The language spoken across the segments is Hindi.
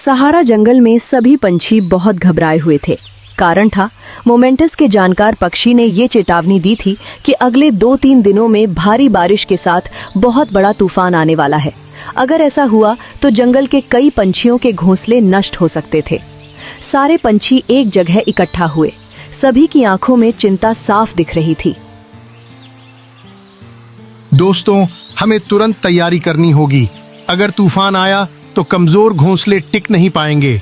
सहारा जंगल में सभी पंछी बहुत घबराए हुए थे। कारण था, मोमेंटस के जानकार पक्षी ने ये चेतावनी दी थी कि अगले 2-3 दिनों में भारी बारिश के साथ बहुत बड़ा तूफान आने वाला है। अगर ऐसा हुआ तो जंगल के कई पंछियों के घोंसले नष्ट हो सकते थे। सारे पंछी एक जगह इकट्ठा हुए। सभी की आंखों में चिंता साफ दिख रही थी। दोस्तों, हमें तुरंत तैयारी करनी होगी। अगर तूफान आया तो कमजोर घोंसले टिक नहीं पाएंगे।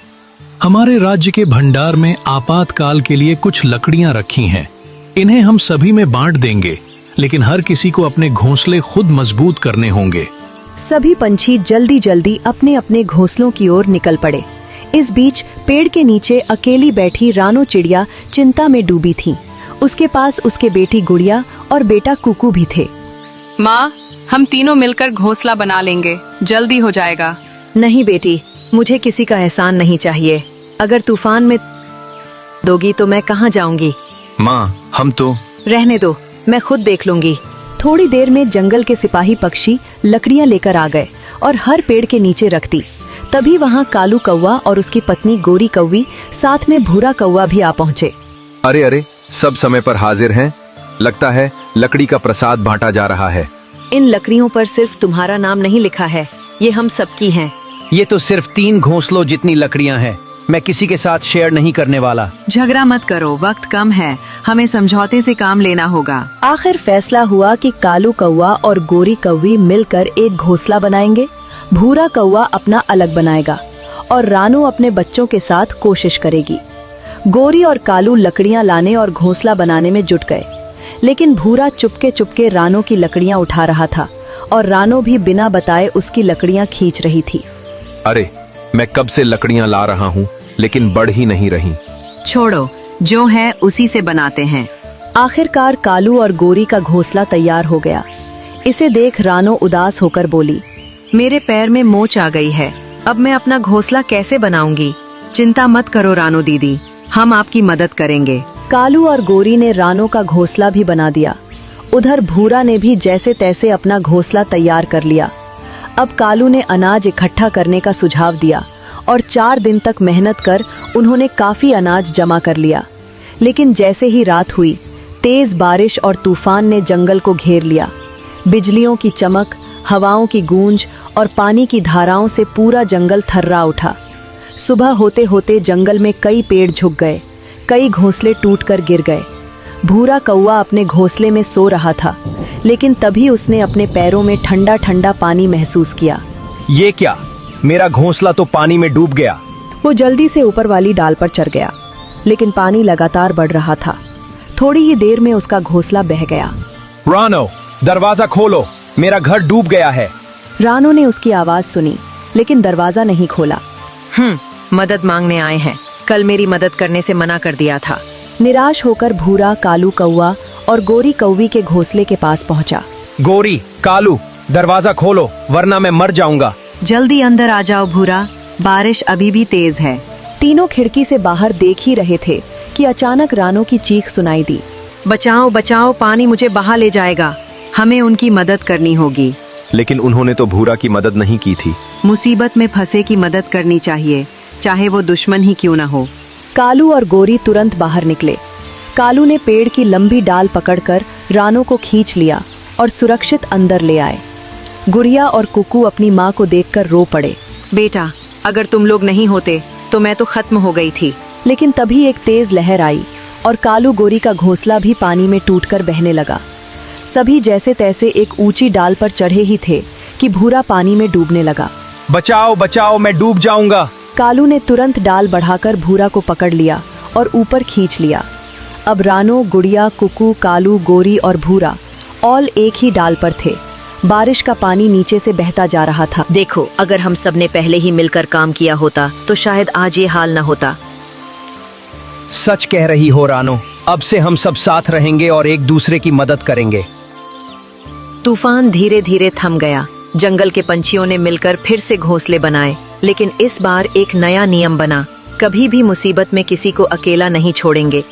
हमारे राज्य के भंडार में आपातकाल के लिए कुछ लकड़ियां रखी हैं। इन्हें हम सभी में बांट देंगे, लेकिन हर किसी को अपने घोंसले खुद मजबूत करने होंगे। सभी पंछी जल्दी जल्दी अपने अपने घोंसलों की ओर निकल पड़े। इस बीच पेड़ के नीचे अकेली बैठी रानो चिड़िया चिंता में डूबी थी। उसके पास उसके बेटी गुड़िया और बेटा कुकू भी थे। माँ, हम तीनों मिलकर घोंसला बना लेंगे, जल्दी हो जाएगा। नहीं बेटी, मुझे किसी का एहसान नहीं चाहिए। अगर तूफान में दोगी तो मैं कहाँ जाऊंगी? माँ, हम तो रहने दो, मैं खुद देख लूंगी। थोड़ी देर में जंगल के सिपाही पक्षी लकड़ियां लेकर आ गए और हर पेड़ के नीचे रख दी। तभी वहाँ कालू कौवा और उसकी पत्नी गोरी कौवी, साथ में भूरा कौवा भी आ पहुँचे। अरे अरे, सब समय पर हाजिर हैं। लगता है लकड़ी का प्रसाद बांटा जा रहा है। इन लकड़ियों पर सिर्फ तुम्हारा नाम नहीं लिखा है, ये हम सबकी हैं। ये तो सिर्फ 3 घोंसलों जितनी लकड़ियां हैं। मैं किसी के साथ शेयर नहीं करने वाला। झगड़ा मत करो, वक्त कम है, हमें समझौते से काम लेना होगा। आखिर फैसला हुआ कि कालू कौवा और गोरी कौवी मिलकर एक घोंसला बनाएंगे। भूरा कौवा अपना अलग बनाएगा और रानू अपने बच्चों के साथ कोशिश करेगी। गोरी और कालू लकड़ियां लाने और घोंसला बनाने में जुट गए, लेकिन भूरा चुपके चुपके रानो की लकड़ियां उठा रहा था और रानो भी बिना बताए उसकी लकड़ियां खींच रही थी। अरे, मैं कब से लकड़ियां ला रहा हूँ, लेकिन बढ़ ही नहीं रही। छोड़ो, जो है उसी से बनाते हैं। आखिरकार कालू और गोरी का घोंसला तैयार हो गया। इसे देख रानो उदास होकर बोली, मेरे पैर में मोच आ गई है, अब मैं अपना घोंसला कैसे बनाऊंगी? चिंता मत करो रानो दीदी, हम आपकी मदद करेंगे। कालू और गोरी ने रानो का घोंसला भी बना दिया। उधर भूरा ने भी जैसे तैसे अपना घोंसला तैयार कर लिया। अब कालू ने अनाज इकट्ठा करने का सुझाव दिया और 4 दिन तक मेहनत कर उन्होंने काफी अनाज जमा कर लिया। लेकिन जैसे ही रात हुई, तेज बारिश और तूफान ने जंगल को घेर लिया। बिजलियों की चमक, हवाओं की गूंज और पानी की धाराओं से पूरा जंगल थर्रा उठा। सुबह होते होते जंगल में कई पेड़ झुक गए, कई घोंसले टूटकर गिर गए। भूरा कौवा अपने घोंसले में सो रहा था, लेकिन तभी उसने अपने पैरों में ठंडा ठंडा पानी महसूस किया। ये क्या? मेरा घोंसला तो पानी में डूब गया। वो जल्दी से ऊपर वाली डाल पर चढ़ गया, लेकिन पानी लगातार बढ़ रहा था। थोड़ी ही देर में उसका घोंसला बह गया। रानो, दरवाजा खोलो, मेरा घर डूब गया है। रानो ने उसकी आवाज सुनी, लेकिन दरवाजा नहीं खोला। मदद मांगने आए हैं, कल मेरी मदद करने से मना कर दिया था। निराश होकर भूरा कालू कौवा और गोरी कौवी के घोंसले के पास पहुंचा। गोरी, कालू, दरवाजा खोलो, वरना मैं मर जाऊंगा। जल्दी अंदर आ जाओ भूरा, बारिश अभी भी तेज है। तीनों खिड़की से बाहर देख ही रहे थे कि अचानक रानो की चीख सुनाई दी। बचाओ बचाओ, पानी मुझे बहा ले जाएगा, हमें उनकी मदद करनी होगी। लेकिन उन्होंने तो भूरा की मदद नहीं की थी। मुसीबत में फंसे की मदद करनी चाहिए, चाहे वो दुश्मन ही क्यों ना हो। कालू और गोरी तुरंत बाहर निकले। कालू ने पेड़ की लंबी डाल पकड़कर रानो को खींच लिया और सुरक्षित अंदर ले आए। गुड़िया और कुकू अपनी माँ को देखकर रो पड़े। बेटा, अगर तुम लोग नहीं होते तो मैं तो खत्म हो गई थी। लेकिन तभी एक तेज लहर आई और कालू गोरी का घोंसला भी पानी में टूटकर बहने लगा। सभी जैसे तैसे एक ऊंची डाल पर चढ़े ही थे कि भूरा पानी में डूबने लगा। बचाओ बचाओ, मैं डूब जाऊंगा। कालू ने तुरंत डाल बढ़ाकर भूरा को पकड़ लिया और ऊपर खींच लिया। अब रानो, गुड़िया, कुकू, कालू, गोरी और भूरा ऑल एक ही डाल पर थे। बारिश का पानी नीचे से बहता जा रहा था। देखो, अगर हम सब ने पहले ही मिलकर काम किया होता तो शायद आज ये हाल न होता। सच कह रही हो रानो, अब से हम सब साथ रहेंगे और एक दूसरे की मदद करेंगे। तूफान धीरे धीरे थम गया। जंगल के पंछियों ने मिलकर फिर से घोंसले बनाए, लेकिन इस बार एक नया नियम बना, कभी भी मुसीबत में किसी को अकेला नहीं छोड़ेंगे।